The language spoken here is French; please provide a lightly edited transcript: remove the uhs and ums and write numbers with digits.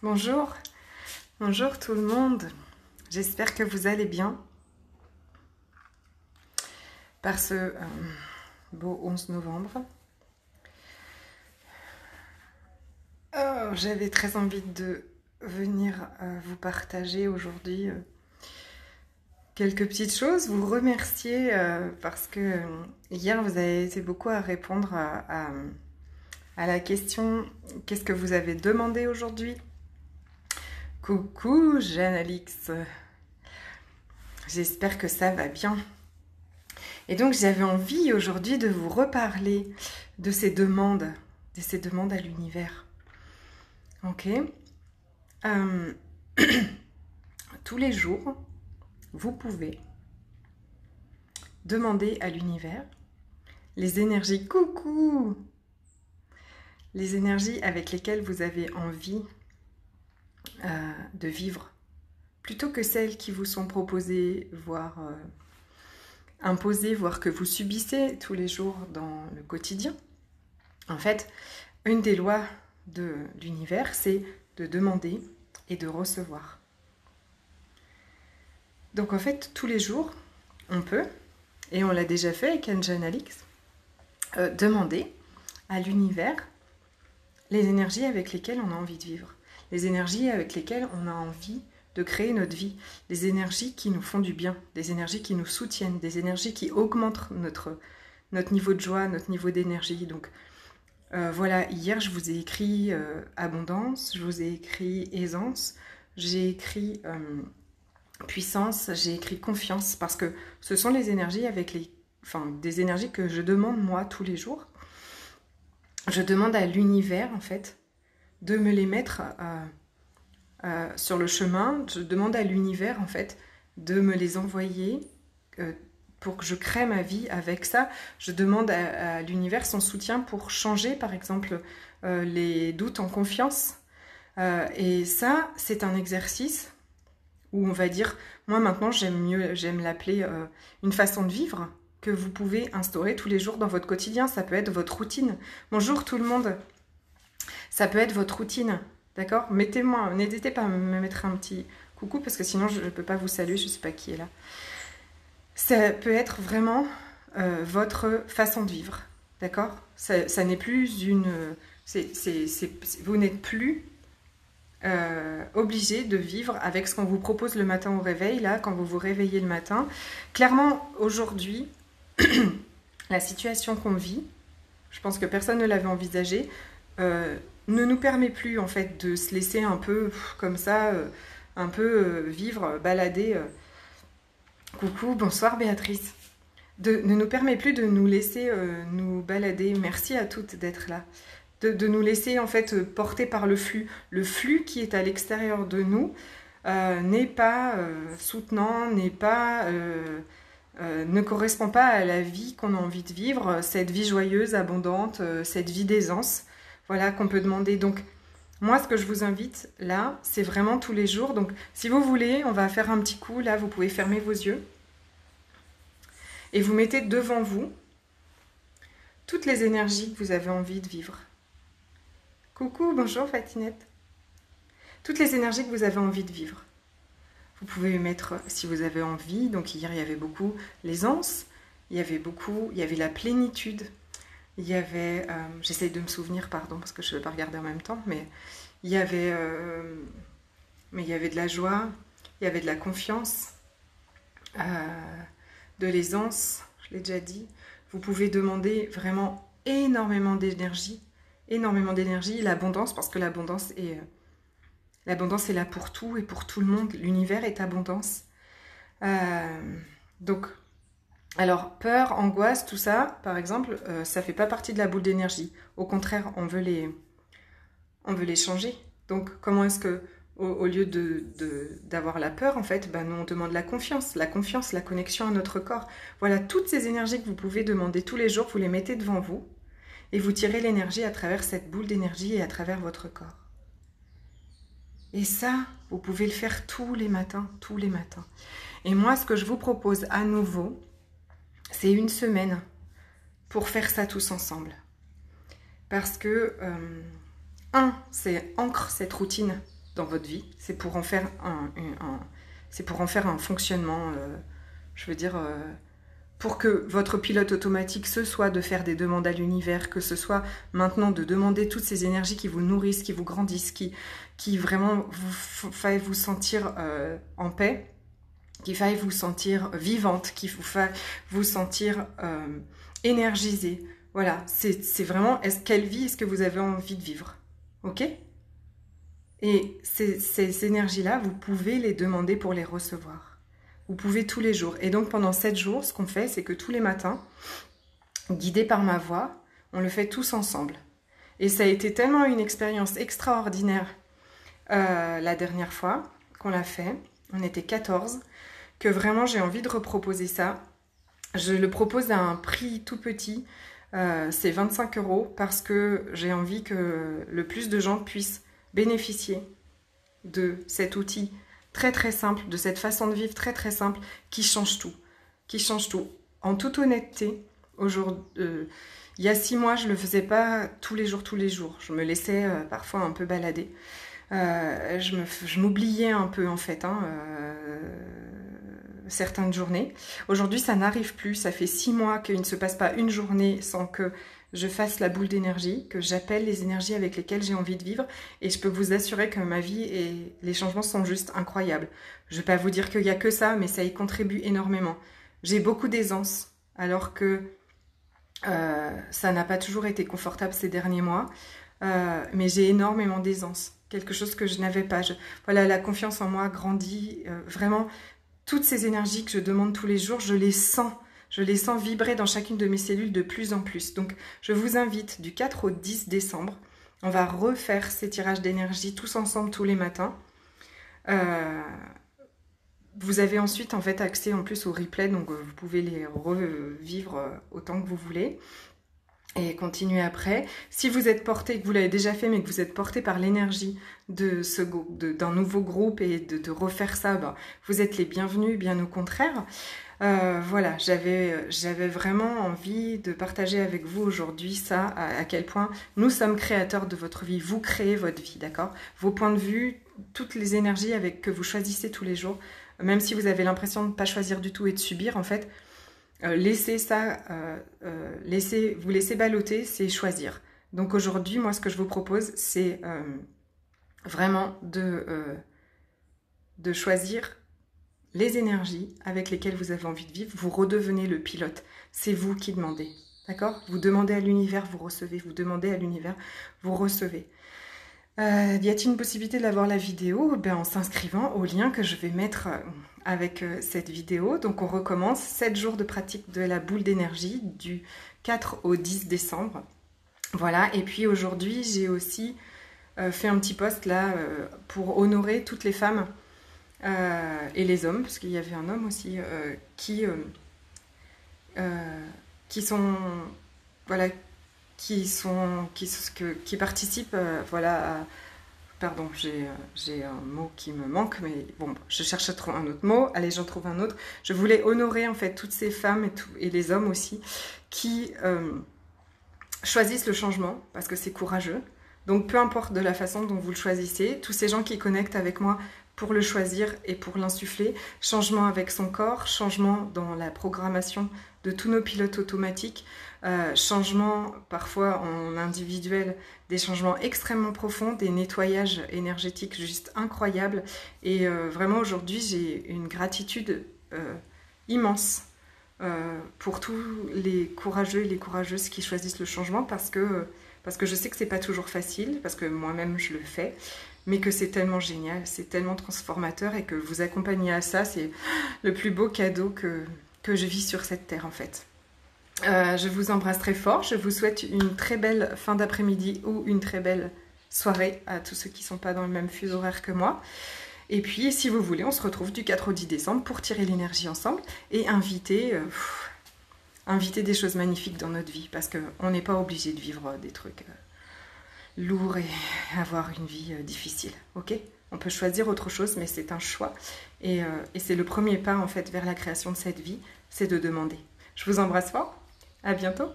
Bonjour, bonjour tout le monde. J'espère que vous allez bien. Par ce beau 11 novembre. Oh, j'avais très envie de venir vous partager aujourd'hui quelques petites choses. Vous remercier parce que hier vous avez été beaucoup à répondre à la question qu'est-ce que vous avez demandé aujourd'hui? Coucou Jeanne Alix, j'espère que ça va bien. Et donc j'avais envie aujourd'hui de vous reparler de ces demandes à l'univers. Ok. Tous les jours, vous pouvez demander à l'univers les énergies, coucou, les énergies avec lesquelles vous avez envie de vivre, plutôt que celles qui vous sont proposées, voire imposées, voire que vous subissez tous les jours dans le quotidien. En fait, une des lois de l'univers, c'est de demander et de recevoir. Donc en fait, tous les jours, on peut, et on l'a déjà fait avec Jeanne Alix, demander à l'univers les énergies avec lesquelles on a envie de vivre, les énergies avec lesquelles on a envie de créer notre vie, des énergies qui nous font du bien, des énergies qui nous soutiennent, des énergies qui augmentent notre niveau de joie, notre niveau d'énergie. Donc voilà, hier je vous ai écrit abondance, je vous ai écrit aisance, j'ai écrit puissance, j'ai écrit confiance, parce que ce sont les énergies des énergies que je demande moi tous les jours. Je demande à l'univers en fait de me les mettre sur le chemin. Je demande à l'univers en fait de me les envoyer pour que je crée ma vie avec ça. Je demande à l'univers son soutien pour changer par exemple les doutes en confiance. Et ça, c'est un exercice où on va dire, moi maintenant j'aime l'appeler une façon de vivre que vous pouvez instaurer tous les jours dans votre quotidien. Ça peut être votre routine. Bonjour tout le monde. Ça peut être votre routine, d'accord? N'hésitez pas à me mettre un petit coucou parce que sinon je ne peux pas vous saluer, je ne sais pas qui est là. Ça peut être vraiment votre façon de vivre, d'accord? Ça n'est plus une... vous n'êtes plus obligé de vivre avec ce qu'on vous propose le matin au réveil, là, quand vous vous réveillez le matin. Clairement, aujourd'hui, la situation qu'on vit, je pense que personne ne l'avait envisagé, ne nous permet plus en fait de se laisser un peu comme ça, vivre, balader. Coucou, bonsoir Béatrice. Ne nous permet plus de nous laisser nous balader. Merci à toutes d'être là. De nous laisser en fait porter par le flux. Le flux qui est à l'extérieur de nous n'est pas soutenant, ne correspond pas à la vie qu'on a envie de vivre, cette vie joyeuse, abondante, cette vie d'aisance, voilà, qu'on peut demander. Donc, moi, ce que je vous invite, là, c'est vraiment tous les jours. Donc, si vous voulez, on va faire un petit coup. Là, vous pouvez fermer vos yeux. Et vous mettez devant vous toutes les énergies que vous avez envie de vivre. Coucou, bonjour Fatinette. Toutes les énergies que vous avez envie de vivre. Vous pouvez mettre, si vous avez envie, donc hier il y avait beaucoup l'aisance, il y avait la plénitude, il y avait, j'essaye de me souvenir, pardon, parce que je ne vais pas regarder en même temps, mais il y avait de la joie, il y avait de la confiance, de l'aisance, je l'ai déjà dit. Vous pouvez demander vraiment énormément d'énergie, l'abondance, parce que l'abondance est là pour tout et pour tout le monde. L'univers est abondance. Donc, alors, peur, angoisse, tout ça, par exemple, ça ne fait pas partie de la boule d'énergie. Au contraire, on veut les changer. Donc, comment est-ce que, au lieu d'avoir la peur, en fait, nous, on demande la confiance, la connexion à notre corps. Voilà, toutes ces énergies que vous pouvez demander tous les jours, vous les mettez devant vous et vous tirez l'énergie à travers cette boule d'énergie et à travers votre corps. Et ça, vous pouvez le faire tous les matins. Et moi, ce que je vous propose à nouveau, c'est une semaine pour faire ça tous ensemble. Parce que, c'est ancre cette routine dans votre vie. C'est pour en faire c'est pour en faire un fonctionnement, je veux dire, pour que votre pilote automatique, ce soit de faire des demandes à l'univers, que ce soit maintenant de demander toutes ces énergies qui vous nourrissent, qui vous grandissent, qui vraiment vous fassent vous sentir en paix, qui faille vous sentir vivante, qui vous fasse vous sentir énergisée. Voilà, c'est vraiment, quelle vie est-ce que vous avez envie de vivre? Ok? Et ces énergies-là, vous pouvez les demander pour les recevoir. Vous pouvez tous les jours. Et donc pendant 7 jours, ce qu'on fait, c'est que tous les matins, guidés par ma voix, on le fait tous ensemble. Et ça a été tellement une expérience extraordinaire la dernière fois qu'on l'a fait. On était 14, que vraiment j'ai envie de reproposer ça. Je le propose à un prix tout petit, c'est 25 € parce que j'ai envie que le plus de gens puissent bénéficier de cet outil très très simple, de cette façon de vivre très très simple qui change tout. Qui change tout. En toute honnêteté, il y a 6 mois, je ne le faisais pas tous les jours. Je me laissais parfois un peu balader. Je m'oubliais un peu en fait, certaines journées. Aujourd'hui, ça n'arrive plus. Ça fait 6 mois qu'il ne se passe pas une journée sans que je fasse la boule d'énergie, que j'appelle les énergies avec lesquelles j'ai envie de vivre. Et je peux vous assurer que ma vie et les changements sont juste incroyables. Je ne vais pas vous dire qu'il n'y a que ça, mais ça y contribue énormément. J'ai beaucoup d'aisance, alors que ça n'a pas toujours été confortable ces derniers mois. Mais j'ai énormément d'aisance. Quelque chose que je n'avais pas. Voilà, la confiance en moi grandit. Vraiment, toutes ces énergies que je demande tous les jours, je les sens. Je les sens vibrer dans chacune de mes cellules de plus en plus. Donc, je vous invite du 4 au 10 décembre. On va refaire ces tirages d'énergie tous ensemble, tous les matins. Vous avez ensuite en fait accès en plus aux replays, donc vous pouvez les revivre autant que vous voulez. Et continuer après. Si vous êtes porté, que vous l'avez déjà fait, mais que vous êtes porté par l'énergie d'un nouveau groupe et de refaire ça, ben, vous êtes les bienvenus, bien au contraire. Voilà, j'avais vraiment envie de partager avec vous aujourd'hui ça, à quel point nous sommes créateurs de votre vie. Vous créez votre vie, d'accord? Vos points de vue, toutes les énergies que vous choisissez tous les jours, même si vous avez l'impression de ne pas choisir du tout et de subir, en fait, laissez ça, vous laissez balloter, c'est choisir. Donc aujourd'hui, moi, ce que je vous propose, c'est vraiment de choisir les énergies avec lesquelles vous avez envie de vivre. Vous redevenez le pilote. C'est vous qui demandez. D'accord? Vous demandez à l'univers, vous recevez. Vous demandez à l'univers, vous recevez. Y a-t-il une possibilité d'avoir la vidéo? Ben, en s'inscrivant au lien que je vais mettre avec cette vidéo. Donc on recommence 7 jours de pratique de la boule d'énergie du 4 au 10 décembre. Voilà, et puis aujourd'hui j'ai aussi fait un petit post là pour honorer toutes les femmes et les hommes, parce qu'il y avait un homme aussi qui sont, voilà, qui participent, voilà, pardon, j'ai un mot qui me manque, mais bon, je cherche à trouver un autre mot. Allez, j'en trouve un autre. Je voulais honorer en fait toutes ces femmes et les hommes aussi qui choisissent le changement parce que c'est courageux. Donc peu importe de la façon dont vous le choisissez, tous ces gens qui connectent avec moi pour le choisir et pour l'insuffler, changement avec son corps, changement dans la programmation de tous nos pilotes automatiques, changement parfois en individuel, des changements extrêmement profonds, des nettoyages énergétiques juste incroyables. Et vraiment aujourd'hui j'ai une gratitude immense pour tous les courageux et les courageuses qui choisissent le changement parce que je sais que c'est pas toujours facile, parce que moi-même je le fais, mais que c'est tellement génial, c'est tellement transformateur et que vous accompagner à ça, c'est le plus beau cadeau que je vis sur cette terre en fait. Je vous embrasse très fort, je vous souhaite une très belle fin d'après-midi ou une très belle soirée à tous ceux qui ne sont pas dans le même fuseau horaire que moi. Et puis si vous voulez, on se retrouve du 4 au 10 décembre pour tirer l'énergie ensemble et inviter des choses magnifiques dans notre vie, parce qu'on n'est pas obligé de vivre des trucs lourds et avoir une vie difficile, ok? On peut choisir autre chose, mais c'est un choix. Et c'est le premier pas, en fait, vers la création de cette vie, c'est de demander. Je vous embrasse fort. À bientôt.